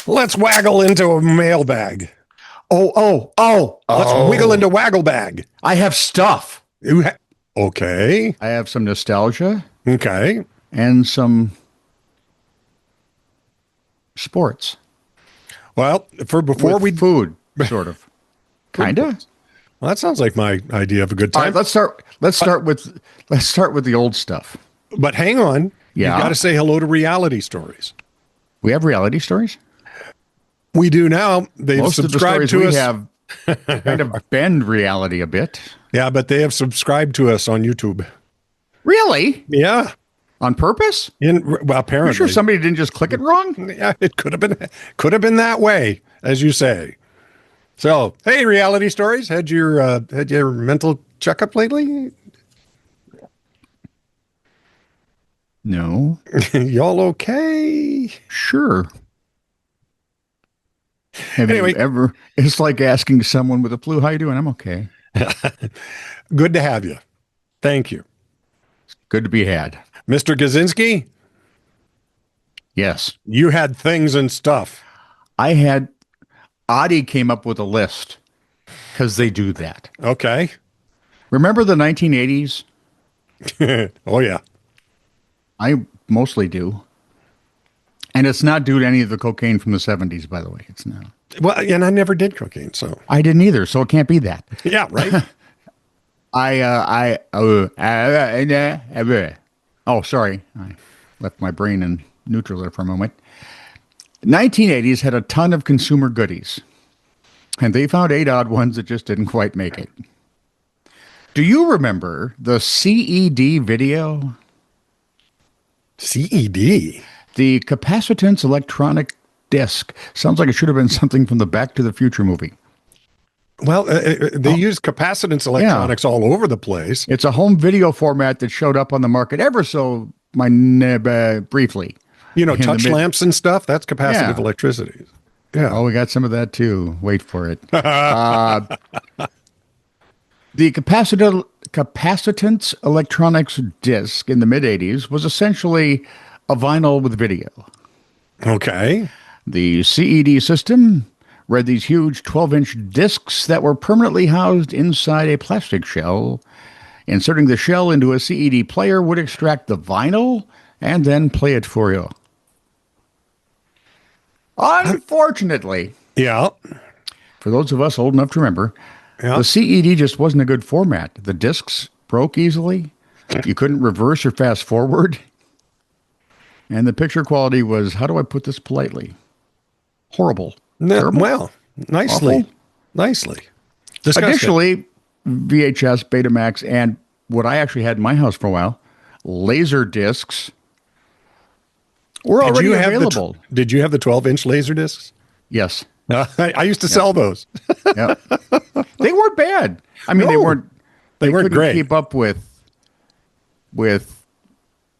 Let's waggle into a mailbag. Let's wiggle into waggle bag. I have stuff. Okay. I have some nostalgia. Okay. And some sports. Well, food, sort of. Kinda. Well, that sounds like my idea of a good time. All right, let's start with the old stuff. But hang on. Yeah. You got to say hello to reality stories. We have reality stories? We do now. They've Most subscribed of the stories to us. we have kind of bend reality a bit. Yeah, but they have subscribed to us on YouTube. Really? Yeah. On purpose? Well, apparently. You sure somebody didn't just click it wrong? Yeah, it could have been that way, as you say. So, hey, reality stories. Had your mental checkup lately? No. Y'all okay? Sure. Have Anyway. you ever? It's like asking someone with a flu, "How you doing?" "I'm okay." Good to have you. Thank you. Good to be had. Mr. Gazinski? Yes. You had things and stuff. Adi came up with a list because they do that. Okay. Remember the 1980s? Oh, yeah. I mostly do. And it's not due to any of the cocaine from the 70s, by the way. It's not. Well, and I never did cocaine, so. I didn't either, so it can't be that. Yeah, right. Sorry. I left my brain in neutral there for a moment. 1980s had a ton of consumer goodies, and they found 8 odd ones that just didn't quite make it. Do you remember the CED video? CED? The capacitance electronic disc. Sounds like it should have been something from the Back to the Future movie. Well, they use capacitance electronics all over the place. It's a home video format that showed up on the market ever so briefly. You know, touch lamps and stuff, that's capacitive electricity. Yeah. Oh, we got some of that too. Wait for it. The capacitance electronics disc in the mid-'80s was essentially a vinyl with video. Okay. The CED system read these huge 12-inch discs that were permanently housed inside a plastic shell. Inserting the shell into a CED player would extract the vinyl and then play it for you. Unfortunately, for those of us old enough to remember, the CED just wasn't a good format. The discs broke easily. You couldn't reverse or fast forward. And the picture quality was, how do I put this politely? Horrible. Well, nicely. Awful. Nicely. Additionally, VHS, Betamax, and what I actually had in my house for a while, laser discs, were already available. Did you have the 12-inch laser discs? Yes. I used to sell those. Yep. They weren't bad. I mean, they weren't great. Keep up with the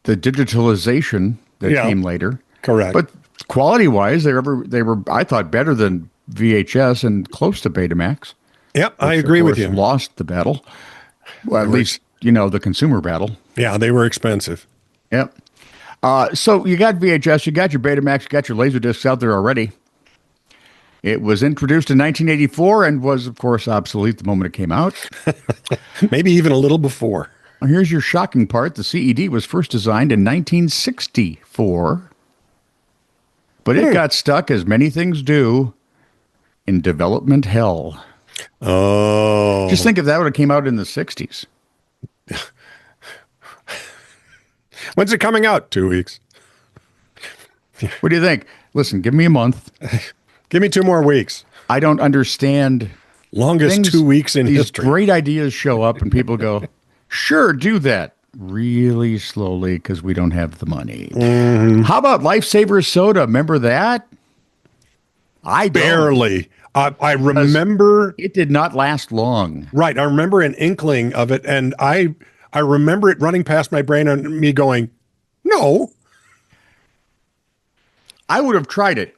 digitalization that came later. Correct. But quality-wise, they were I thought better than VHS and close to Betamax. Yep, I agree with you. Lost the battle. Well, at least, the consumer battle. Yeah, they were expensive. Yep. So you got VHS, you got your Betamax, you got your Laserdiscs out there already. It was introduced in 1984 and was, of course, obsolete the moment it came out. Maybe even a little before. Here's your shocking part. The CED was first designed in 1964, but it got stuck, as many things do, in development hell. Oh. Just think if that would have came out in the 60s. When's it coming out? 2 weeks. What do you think? Listen, give me a month. Give me 2 more weeks. I don't understand. Longest 2 weeks in history. These great ideas show up and people go, sure, do that. Really slowly because we don't have the money. Mm-hmm. How about Lifesaver Soda? Remember that? I barely. I remember. It did not last long. Right. I remember an inkling of it, and I remember it running past my brain and me going, no. I would have tried it.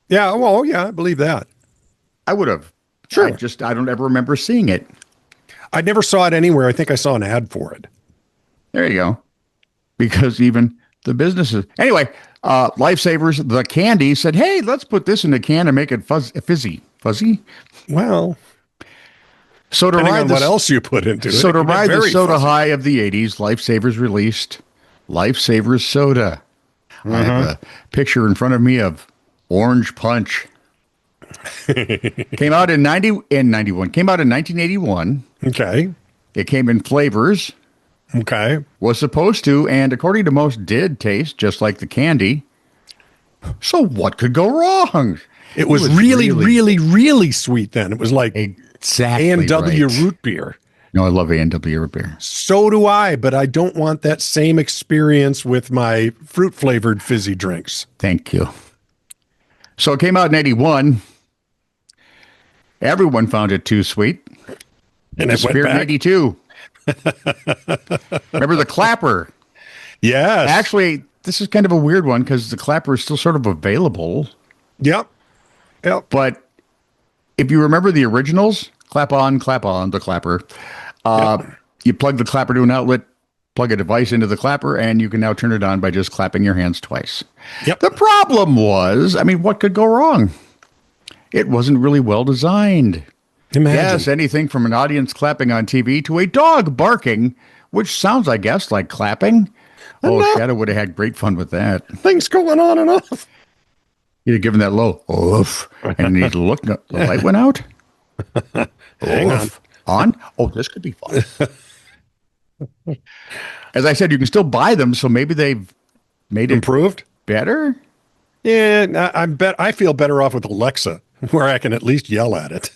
Yeah. Well, yeah, I believe that. I would have. Sure. I don't ever remember seeing it. I never saw it anywhere. I think I saw an ad for it. There you go. Because even the businesses. Anyway, Lifesavers, the candy, said, hey, let's put this in a can and make it fizzy. Fuzzy? Well, so to ride what else you put into it. So to ride the soda fuzzy. high of the 80s, Lifesavers released Lifesavers Soda. I have a picture in front of me of Orange Punch. Came out in 91. Came out in 1981. Okay. It came in flavors. Okay. Was supposed to, and according to most, did taste just like the candy. So what could go wrong? It was really sweet then. It was like exactly A&W right. root beer. No, I love A&W root beer. So do I, but I don't want that same experience with my fruit-flavored fizzy drinks. Thank you. So it came out in 81. Everyone found it too sweet. And it went in back. 82. Remember the clapper? Yes. Actually, this is kind of a weird one because the clapper is still sort of available. Yep. But if you remember the originals, clap on, the clapper. You plug the clapper to an outlet, plug a device into the clapper, and you can now turn it on by just clapping your hands twice. Yep. The problem was, what could go wrong? It wasn't really well designed. Imagine. Yes, anything from an audience clapping on TV to a dog barking, which sounds, I guess, like clapping. Shadow would have had great fun with that. Things going on and off. You'd have given that low, oof, and you'd look, the light went out. Hang on. Oh, this could be fun. As I said, you can still buy them, so maybe they've made it improved better. Yeah, I feel better off with Alexa, where I can at least yell at it.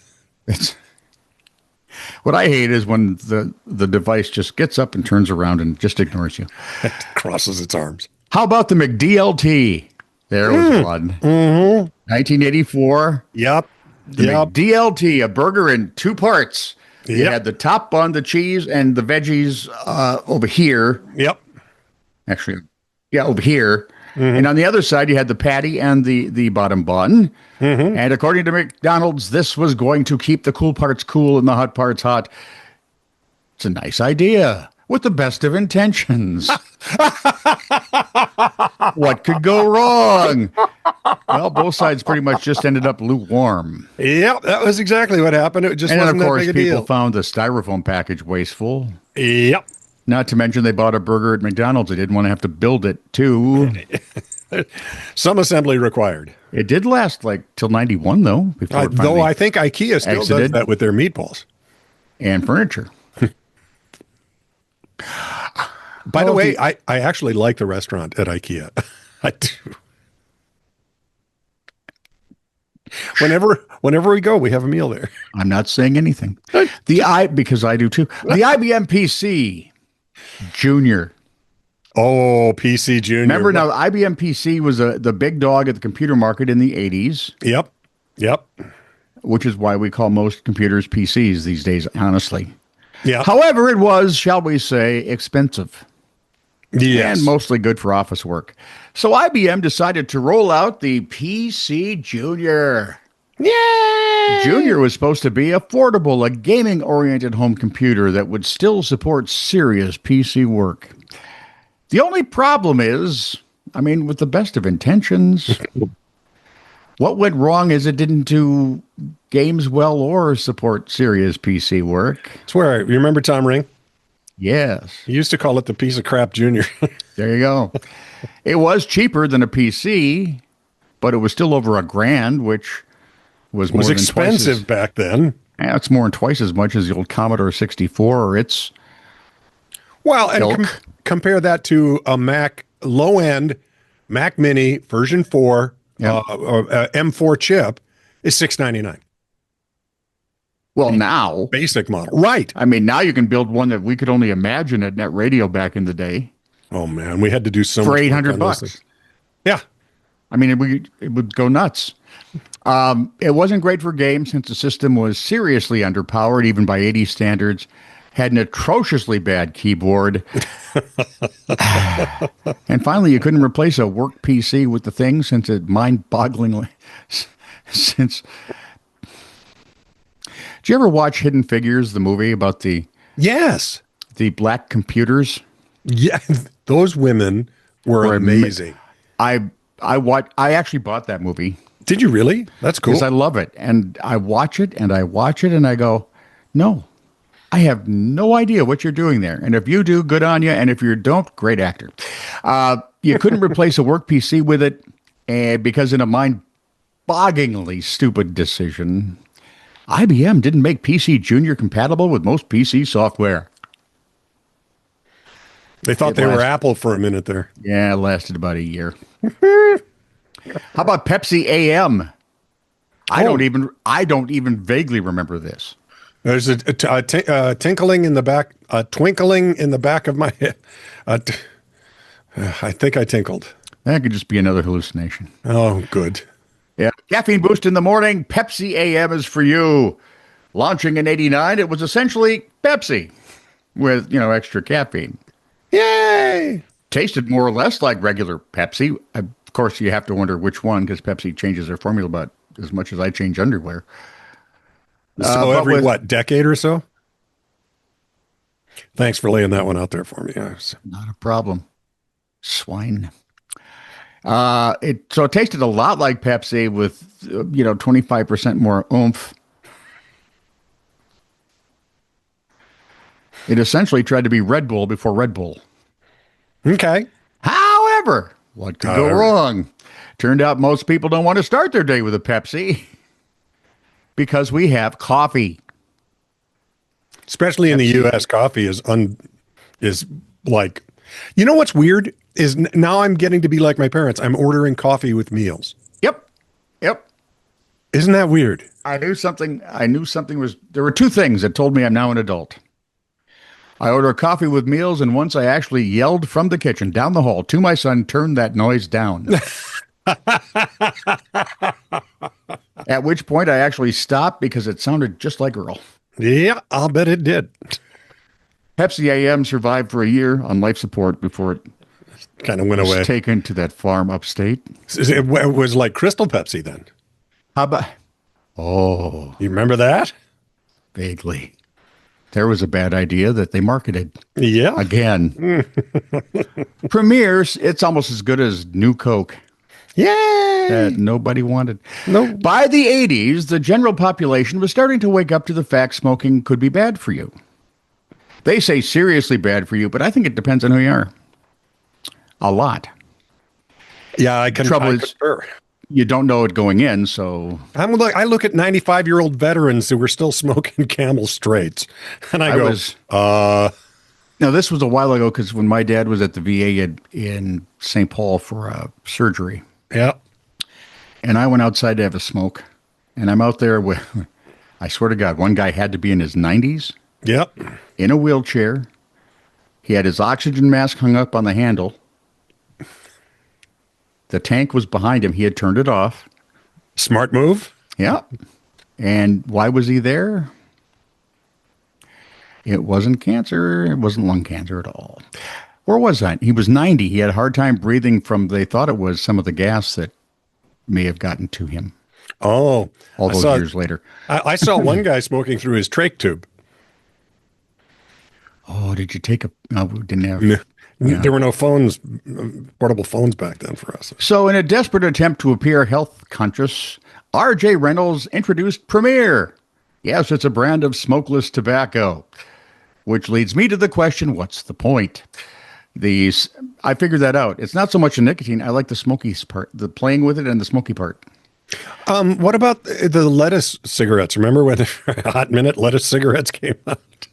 What I hate is when the device just gets up and turns around and just ignores you. It crosses its arms. How about the McDLT? There was one. 1984. Yep. The McDLT, a burger in two parts. Yep. You had the top bun, the cheese, and the veggies over here. Yep. Actually, over here. And on the other side, you had the patty and the bottom bun. And according to McDonald's, this was going to keep the cool parts cool and the hot parts hot. It's a nice idea with the best of intentions. What could go wrong? Well, both sides pretty much just ended up lukewarm. Yep, that was exactly what happened. It just wasn't of course, that big a deal. people found the styrofoam package wasteful. Yep. Not to mention they bought a burger at McDonald's. They didn't want to have to build it, too. Some assembly required. It did last till 91, though. Before though I think IKEA still does that with their meatballs. And furniture. By the way, I actually like the restaurant at IKEA. I do. Whenever we go, we have a meal there. I'm not saying anything. Because I do too. The IBM PC Junior. Oh, PC Junior. Remember now, the IBM PC was the big dog at the computer market in the 80s. Yep. Which is why we call most computers PCs these days, honestly. Yeah. However, it was, shall we say, expensive. Yes. And mostly good for office work. So IBM decided to roll out the PC Junior. Yay! Junior was supposed to be affordable, a gaming-oriented home computer that would still support serious PC work. The only problem is, with the best of intentions, what went wrong is it didn't do games well or support serious PC work. You remember Tom Ring? Yes. He used to call it the piece of crap Junior. There you go. It was cheaper than a PC, but it was still over $1,000, which was more than expensive back then. Yeah, it's more than twice as much as the old Commodore 64 or its. Well, and compare that to a Mac low-end Mac Mini version 4 M4 chip is $699. Well, now basic model, right? Now you can build one that we could only imagine at Net Radio back in the day. Oh man, we had to do so for much $800. Yeah, it would go nuts. It wasn't great for games since the system was seriously underpowered, even by 80 standards. Had an atrociously bad keyboard. And finally, you couldn't replace a work PC with the thing since it mind-bogglingly. Did you ever watch Hidden Figures, the movie about the black computers? Yeah, those women were amazing. I I actually bought that movie. Did you really? That's cool. Because I love it. And I watch it and I watch it and I go, no, I have no idea what you're doing there. And if you do, good on you. And if you don't, great actor. You couldn't replace a work PC with it because in a mind-bogglingly stupid decision, IBM didn't make PC Junior compatible with most PC software. They thought they were Apple for a minute there. Yeah, it lasted about a year. How about Pepsi AM? I don't even vaguely remember this. There's a tinkling in the back, a twinkling in the back of my head. I think I tinkled. That could just be another hallucination. Oh, good. Yeah. Caffeine boost in the morning. Pepsi AM is for you. Launching in '89, it was essentially Pepsi with, extra caffeine. Yay! Tasted more or less like regular Pepsi. Of course, you have to wonder which one, because Pepsi changes their formula about as much as I change underwear. So every, decade or so? Thanks for laying that one out there for me. Not a problem. Swine. It tasted a lot like Pepsi with, 25% more oomph. It essentially tried to be Red Bull before Red Bull. Okay. However, what could go wrong? Turned out most people don't want to start their day with a Pepsi because we have coffee. Especially in the U.S., coffee is like, what's weird is now I'm getting to be like my parents. I'm ordering coffee with meals. Yep. Isn't that weird? I knew something was, there were two things that told me I'm now an adult. I order coffee with meals, and once I actually yelled from the kitchen down the hall to my son, turn that noise down. At which point I actually stopped because it sounded just like Earl. Yeah, I'll bet it did. Pepsi AM survived for a year on life support before it kind of went away. Taken to that farm upstate. It was like Crystal Pepsi then. How about? Oh, you remember that? Vaguely. There was a bad idea that they marketed. Yeah. Again. Premieres, it's almost as good as New Coke. Yay! That nobody wanted. No. By the 80s, the general population was starting to wake up to the fact smoking could be bad for you. They say seriously bad for you, but I think it depends on who you are. A lot. Yeah, I concur. You don't know it going in, so... I look at 95-year-old veterans who were still smoking Camel Straights, and I go, Now, this was a while ago, because when my dad was at the VA in St. Paul for a surgery. Yeah. And I went outside to have a smoke, and I'm out there with... I swear to God, one guy had to be in his 90s. Yep. In a wheelchair. He had his oxygen mask hung up on the handle. The tank was behind him. He had turned it off. Smart move. Yeah. And why was he there? It wasn't cancer. It wasn't lung cancer at all. Where was that? He was 90. He had a hard time breathing from, they thought it was some of the gas that may have gotten to him. Oh. All those years later. I saw one guy smoking through his trach tube. Oh, did you take a... No, we didn't have... No. Yeah. There were no phones, portable phones back then for us. So in a desperate attempt to appear health conscious, R.J. Reynolds introduced Premier. Yes, it's a brand of smokeless tobacco, which leads me to the question, what's the point? I figured that out. It's not so much the nicotine. I like the smoky part, the playing with it and the smoky part. What about the lettuce cigarettes? Remember when the Hot Minute lettuce cigarettes came out?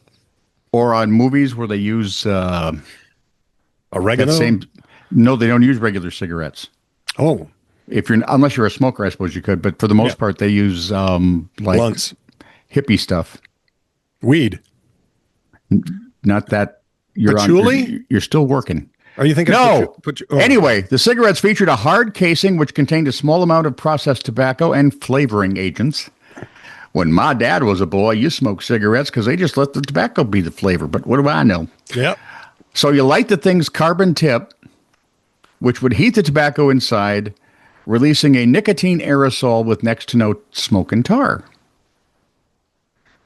Or on movies where they use... oregano? No, they don't use regular cigarettes. Oh. Unless you're a smoker, I suppose you could. But for the most part, they use blunts, hippie stuff. Weed. Not that patchouli? You're still working. Are you thinking? No. Anyway, the cigarettes featured a hard casing which contained a small amount of processed tobacco and flavoring agents. When my dad was a boy, you smoked cigarettes because they just let the tobacco be the flavor. But what do I know? Yep. So you light the thing's carbon tip, which would heat the tobacco inside, releasing a nicotine aerosol with next to no smoke and tar.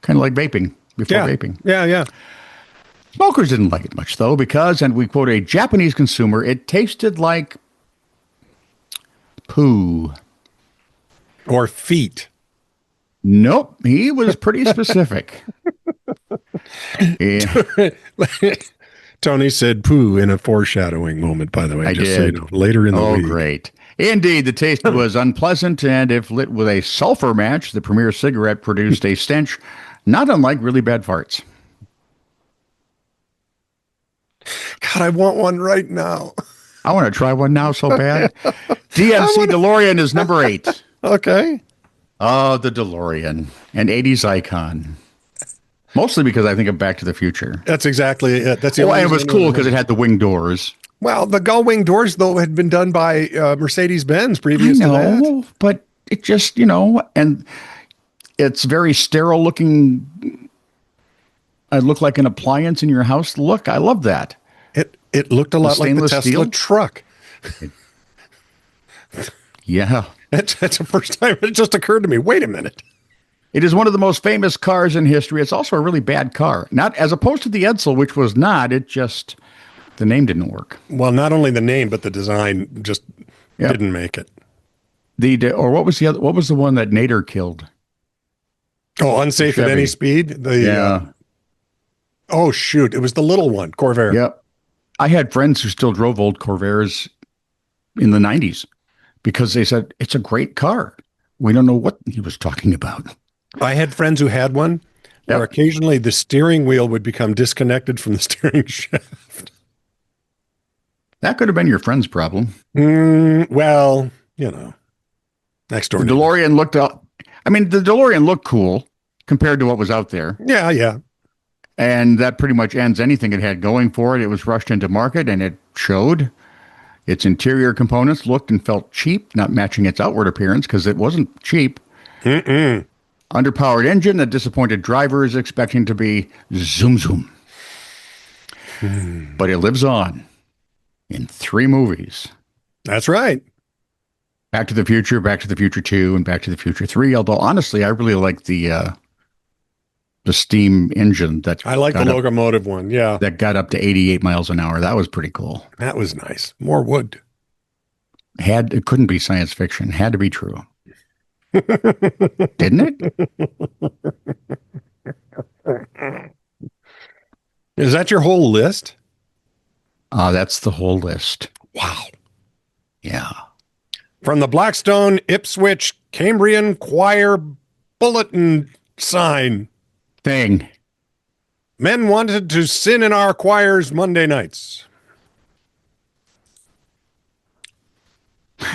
Kind of like vaping before vaping. Yeah. Smokers didn't like it much, though, because, and we quote a Japanese consumer, it tasted like poo. Or feet. Nope. He was pretty specific. Yeah. Tony said poo in a foreshadowing moment, by the way. I just did. So you know, later in the week. Oh, great. Indeed, the taste was unpleasant, and if lit with a sulfur match, the premier cigarette produced a stench not unlike really bad farts. God, I want one right now. I want to try one now so bad. DMC DeLorean is number 8. Okay. Oh, the DeLorean, an 80s icon. Mostly because I think of Back to the Future. That's exactly it. That's the and it was cool because it had the wing doors. Well, the gull wing doors, though, had been done by Mercedes-Benz previous to that. But it just, and it's very sterile looking. It looked like an appliance in your house. Look, I love that. It looked a lot like the Tesla steel truck. Yeah. That's the first time it just occurred to me. Wait a minute. It is one of the most famous cars in history. It's also a really bad car. Not as opposed to the Edsel, which was not. It just, the name didn't work. Well, not only the name, but the design just didn't make it. Or what was the other? What was the one that Nader killed? Oh, unsafe at any speed. Oh shoot! It was the little one, Corvair. Yep. I had friends who still drove old Corvairs in the 90s because they said it's a great car. We don't know what he was talking about. I had friends who had one, where occasionally the steering wheel would become disconnected from the steering shaft. That could have been your friend's problem. Well, next door. The DeLorean looked up. I mean, the DeLorean looked cool compared to what was out there. Yeah. And that pretty much ends anything it had going for it. It was rushed into market, and it showed. Its interior components looked and felt cheap, not matching its outward appearance because it wasn't cheap. Underpowered engine that disappointed drivers expecting to be zoom zoom. But it lives on in 3 movies. That's right. Back to the Future, Back to the Future 2, and Back to the Future 3. Although, honestly, I really like the steam engine. I like the locomotive one, yeah. That got up to 88 miles an hour. That was pretty cool. That was nice. More wood. It couldn't be science fiction. Had to be true. Didn't it? Is that your whole list? That's the whole list. Wow. Yeah. From the Blackstone Ipswich Cambrian Choir bulletin sign thing. Men wanted to sin in our choirs Monday nights.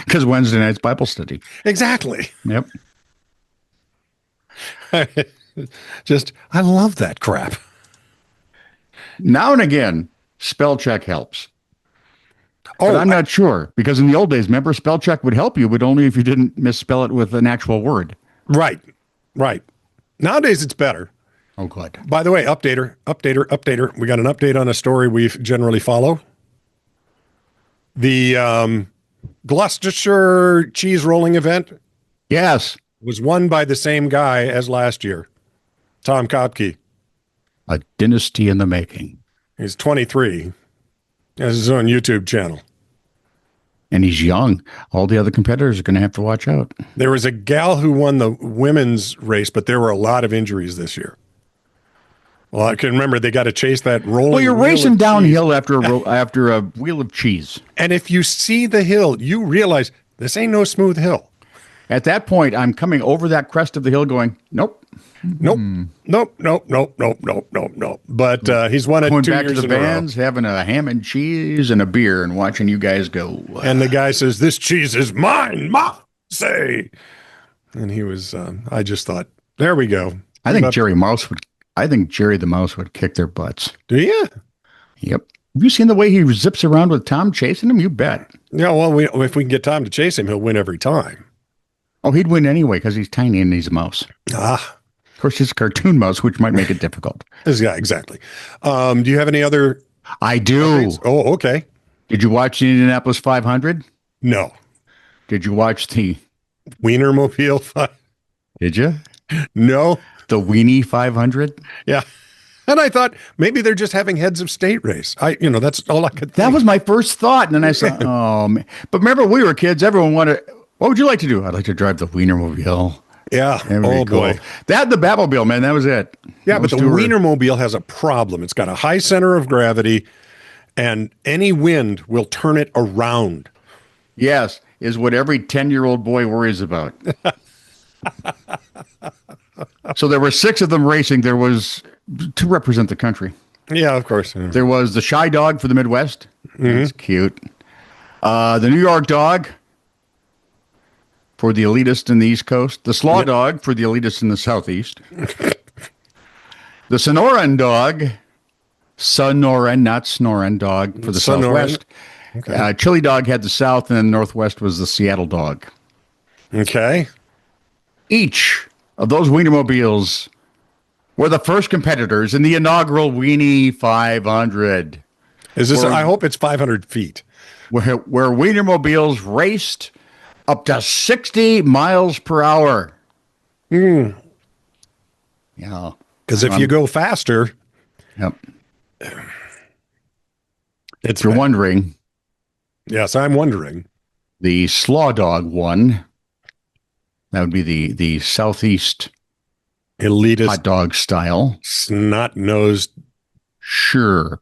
Because Wednesday night's Bible study. Exactly. Yep. I love that crap. Now and again, spell check helps. Oh, but I'm not sure, because in the old days, remember, spell check would help you, but only if you didn't misspell it with an actual word. Right. Nowadays, it's better. Oh, good. By the way, updater. We got an update on a story we generally follow. The Gloucestershire cheese rolling event. Yes. Was won by the same guy as last year, Tom Kopke. A dynasty in the making. He's 23. He has his own YouTube channel. And he's young. All the other competitors are going to have to watch out. There was a gal who won the women's race, but there were a lot of injuries this year. Well, I can remember they got to chase that rolling. Well, you're racing downhill after a wheel of cheese. And if you see the hill, you realize this ain't no smooth hill. At that point, I'm coming over that crest of the hill going, nope. Nope. But he's won it going 2 back years to the bands, having a ham and cheese and a beer and watching you guys go. And the guy says, "This cheese is mine, ma, say." And he was, I just thought, there we go. I think Jerry the Mouse would kick their butts. Do you? Yep. Have you seen the way he zips around with Tom chasing him? You bet. Yeah, well, if we can get Tom to chase him, he'll win every time. Oh, he'd win anyway because he's tiny and he's a mouse. Of course, he's a cartoon mouse, which might make it difficult. Yeah, exactly. Do you have any other? I do. Updates? Oh, okay. Did you watch the Indianapolis 500? No. Did you watch the Wienermobile 5? Did you? No. The Weenie 500? Yeah. And I thought maybe they're just having heads of state race. That's all I could think. That was my first thought. And then I said, oh, man. But remember, we were kids. Everyone wanted, What would you like to do? I'd like to drive the Wienermobile. Yeah. Oh, cool. Boy. The Batmobile, man. That was it. Yeah, but the Wienermobile has a problem. It's got a high center of gravity, and any wind will turn it around. Yes, is what every 10-year-old boy worries about. So there were 6 of them racing. There was to represent the country. Yeah, of course. Yeah. There was the Shy Dog for the Midwest. That's cute. The New York Dog for the elitist in the East Coast. The Slaw Dog for the elitist in the Southeast. The Sonoran Dog, Sonoran, not Snoran Dog for the Southwest. Okay. Chili Dog had the South, and then Northwest was the Seattle Dog. Okay. Each of those Wienermobiles were the first competitors in the inaugural Weenie 500. Is this? I hope it's 500 feet. Where Wienermobiles raced up to 60 miles per hour. Yeah. Because if you go faster. Yep. If you're wondering. Yes, I'm wondering. The Slaw Dog won. That would be the Southeast elitist hot dog style. Snot-nosed. Sure.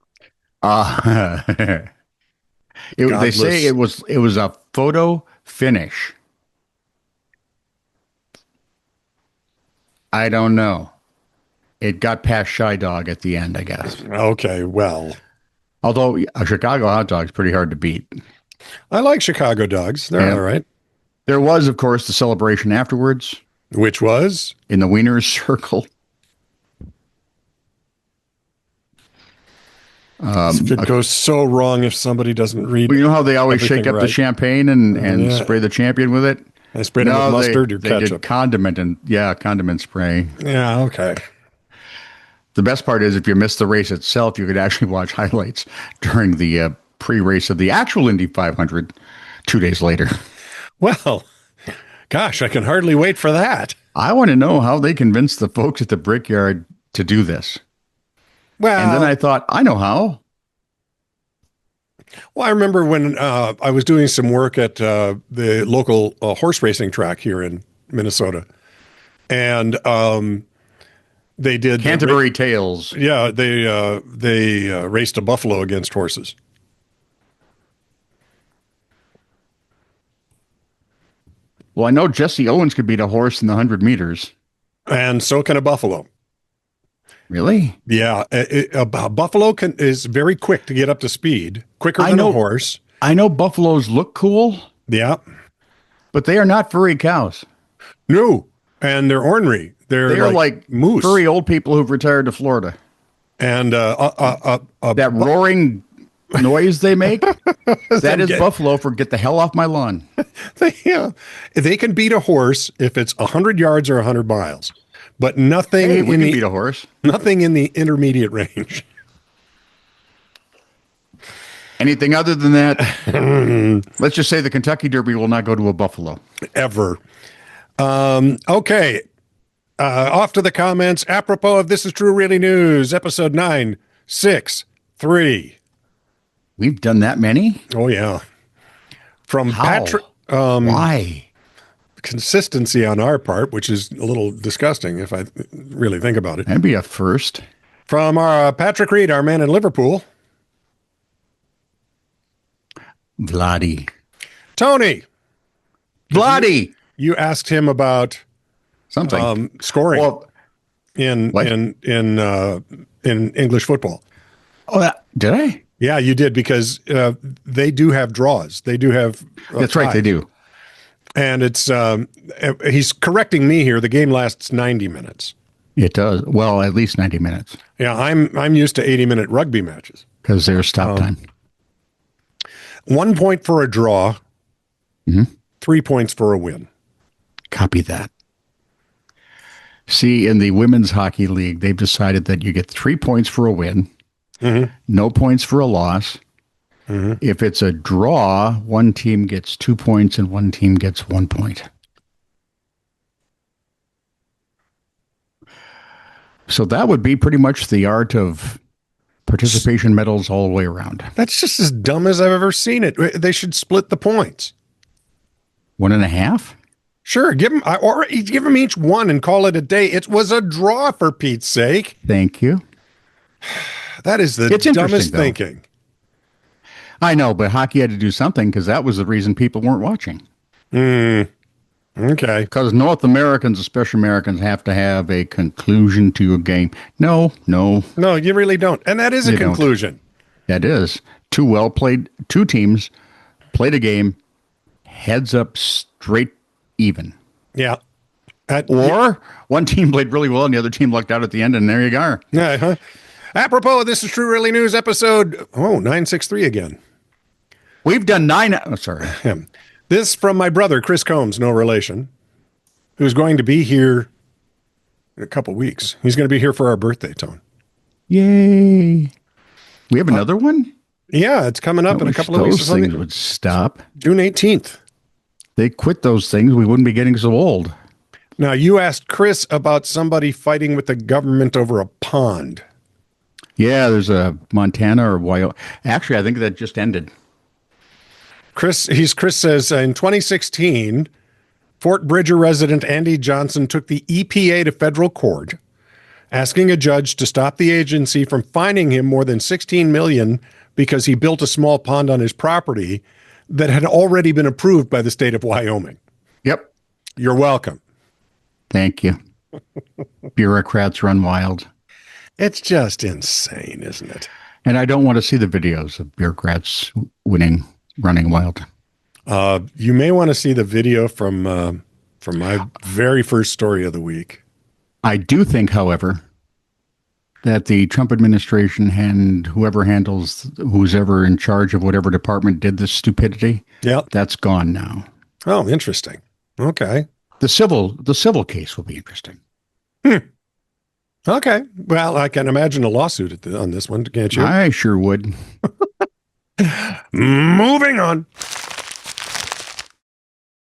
They say it was a photo finish. I don't know. It got past Shy Dog at the end, I guess. Okay, well. Although a Chicago hot dog is pretty hard to beat. I like Chicago dogs. They're all right. There was, of course, the celebration afterwards. Which was? In the Wiener's Circle. It goes so wrong if somebody doesn't read. Well, you know how they always shake up the champagne and spray the champion with it? They sprayed it with mustard or ketchup. They did condiment spray. Yeah, okay. The best part is if you miss the race itself, you could actually watch highlights during the pre-race of the actual Indy 500 2 days later. Well, gosh, I can hardly wait for that. I want to know how they convinced the folks at the Brickyard to do this. Well, and then I thought, I know how. Well, I remember when I was doing some work at the local horse racing track here in Minnesota, and they did Canterbury Tales. Yeah, they raced a buffalo against horses. Well, I know Jesse Owens could beat a horse in the 100 meters. And so can a buffalo. Really? Yeah. A buffalo is very quick to get up to speed, quicker than a horse. I know buffaloes look cool. Yeah. But they are not furry cows. No. And they're ornery. They're like moose. Furry old people who've retired to Florida. And that roaring noise they make, that is buffalo for get the hell off my lawn. They can beat a horse if it's 100 yards or 100 miles, but nothing beat a horse. Nothing in the intermediate range. Anything other than that, let's just say the Kentucky Derby will not go to a buffalo. Ever. Okay. Off to the comments. Apropos of This Is True Really News, episode 963. We've done that many? Oh, yeah. From Patrick. Why? Consistency on our part, which is a little disgusting if I really think about it. That'd be a first. From our Patrick Reed, our man in Liverpool. Vladdy. Tony. Vladdy. You asked him about something scoring in English football. Oh, did I? Yeah, you did, because they do have draws. They do have. That's right, they do. And it's he's correcting me here. The game lasts 90 minutes. It does. Well, at least 90 minutes. Yeah, I'm used to 80-minute rugby matches because there's stop time. 1 point for a draw. 3 points for a win. Copy that. See, in the Women's Hockey League, they've decided that you get 3 points for a win. No points for a loss. If it's a draw, one team gets 2 points and one team gets 1 point. So that would be pretty much the art of participation medals all the way around. That's just as dumb as I've ever seen it. They should split the points. 1.5? Sure, give them each one and call it a day. It was a draw, for Pete's sake. Thank you. That is the dumbest thinking. I know, but hockey had to do something because that was the reason people weren't watching. Okay. Because North Americans, especially Americans, have to have a conclusion to a game. No, you really don't. And that is a conclusion. That is. Two teams played a game, heads up, straight even. Yeah. Or one team played really well and the other team lucked out at the end, and there you go. Yeah. Apropos, this is True Really News episode 963 again. We've done 9. Oh, sorry. This from my brother, Chris Combs, no relation, who's going to be here in a couple weeks. He's going to be here for our birthday, Tone. Yay. We have another one? Yeah, it's coming up in a couple of weeks. Those things would stop. June 18th. They quit those things, we wouldn't be getting so old. Now, you asked Chris about somebody fighting with the government over a pond. Yeah, there's a Montana or Wyoming. Actually, I think that just ended. Chris says in 2016, Fort Bridger resident Andy Johnson took the EPA to federal court, asking a judge to stop the agency from fining him more than $16 million because he built a small pond on his property that had already been approved by the state of Wyoming. Yep. You're welcome. Thank you. Bureaucrats run wild. It's just insane, isn't it? And I don't want to see the videos of bureaucrats running wild. You may want to see the video from my very first story of the week. I do think, however, that the Trump administration and who's ever in charge of whatever department did this stupidity, that's gone now. Oh, interesting. Okay. The civil case will be interesting. Okay. Well, I can imagine a lawsuit on this one, can't you? I sure would. Moving on.